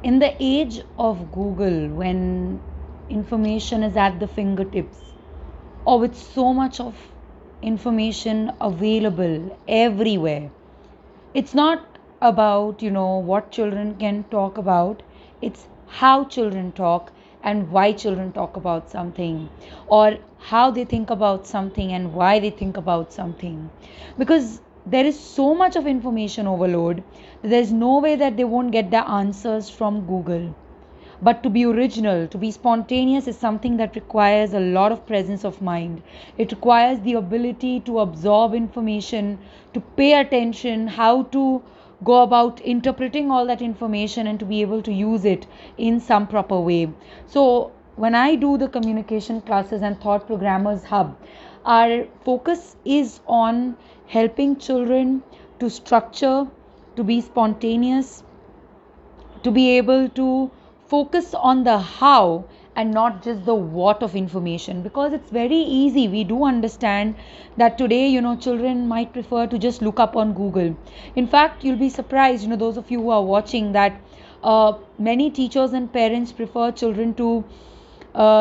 In the age of Google, when information is at the fingertips, or with so much of information available everywhere, it's not about what children can talk about. It's how children talk and why children talk about something, or how they think about something and why they think about something. Because there is so much of information overload, there's no way that they won't get the answers from Google. But to be original, to be spontaneous, is something that requires a lot of presence of mind. It requires the ability to absorb information, to pay attention, how to go about interpreting all that information, and to be able to use it in some proper way. So, when I do the communication classes and Thought Programmers Hub, our focus is on helping children to structure, to be spontaneous, to be able to focus on the how and not just the what of information. Because it's very easy, we do understand that today children might prefer to just look up on Google. In fact, you'll be surprised, those of you who are watching, that many teachers and parents prefer children to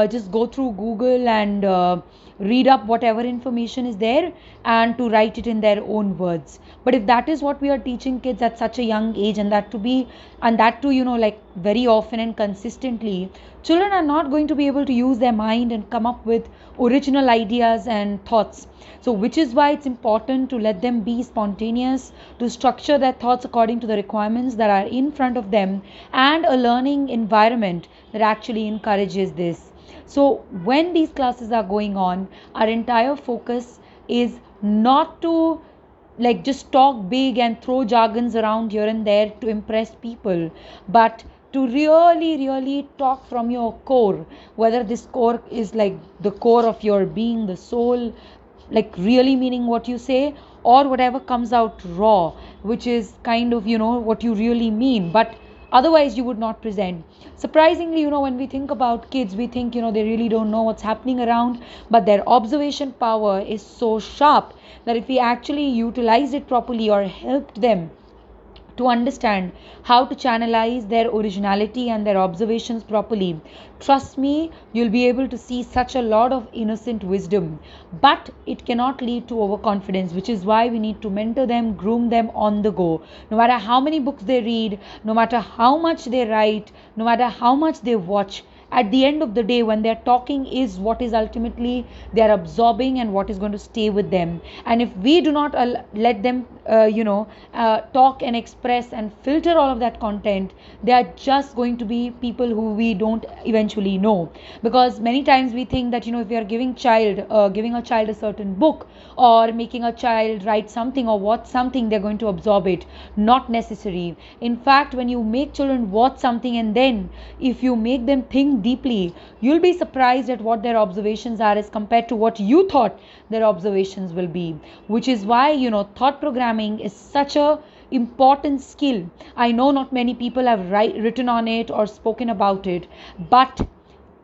just go through Google and read up whatever information is there and to write it in their own words. But if that is what we are teaching kids at such a young age, and that to be, and that too, like very often and consistently, children are not going to be able to use their mind and come up with original ideas and thoughts. So, which is why it's important to let them be spontaneous, to structure their thoughts according to the requirements that are in front of them, and a learning environment that actually encourages this. So, when these classes are going on, our entire focus is not to like just talk big and throw jargons around here and there to impress people, but to really talk from your core, whether this core is like the core of your being, the soul, like really meaning what you say, or whatever comes out raw, which is kind of what you really mean, but otherwise you would not present. Surprisingly, when we think about kids, we think they really don't know what's happening around, but their observation power is so sharp that if we actually utilized it properly or helped them to understand how to channelize their originality and their observations properly, trust me, you'll be able to see such a lot of innocent wisdom. But it cannot lead to overconfidence, which is why we need to mentor them, groom them on the go. No matter how many books they read, no matter how much they write, no matter how much they watch, at the end of the day, when they're talking, is what is ultimately they're absorbing and what is going to stay with them. And if we do not let them talk and express and filter all of that content, they are just going to be people who we don't eventually know. Because many times we think that if we are giving a child a certain book, or making a child write something or watch something, they're going to absorb it. Not necessary. In fact, when you make children watch something, and then if you make them think deeply, you'll be surprised at what their observations are as compared to what you thought their observations will be. Which is why thought programming is such a important skill. I know not many people have written on it or spoken about it, but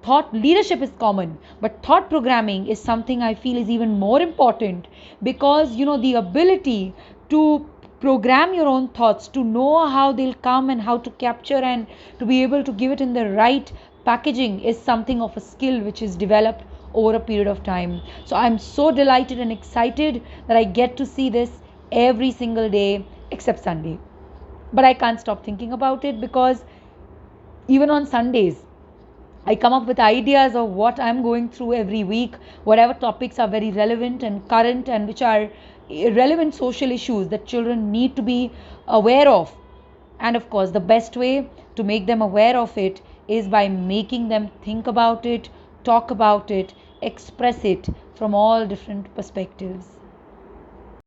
thought leadership is common, but thought programming is something I feel is even more important. Because the ability to program your own thoughts, to know how they'll come and how to capture and to be able to give it in the right packaging, is something of a skill which is developed over a period of time. So I'm so delighted and excited that I get to see this every single day except Sunday. But I can't stop thinking about it, because even on Sundays I come up with ideas of what I'm going through every week, whatever topics are very relevant and current, and which are relevant social issues that children need to be aware of. And of course, the best way to make them aware of it is by making them think about it, talk about it, express it from all different perspectives.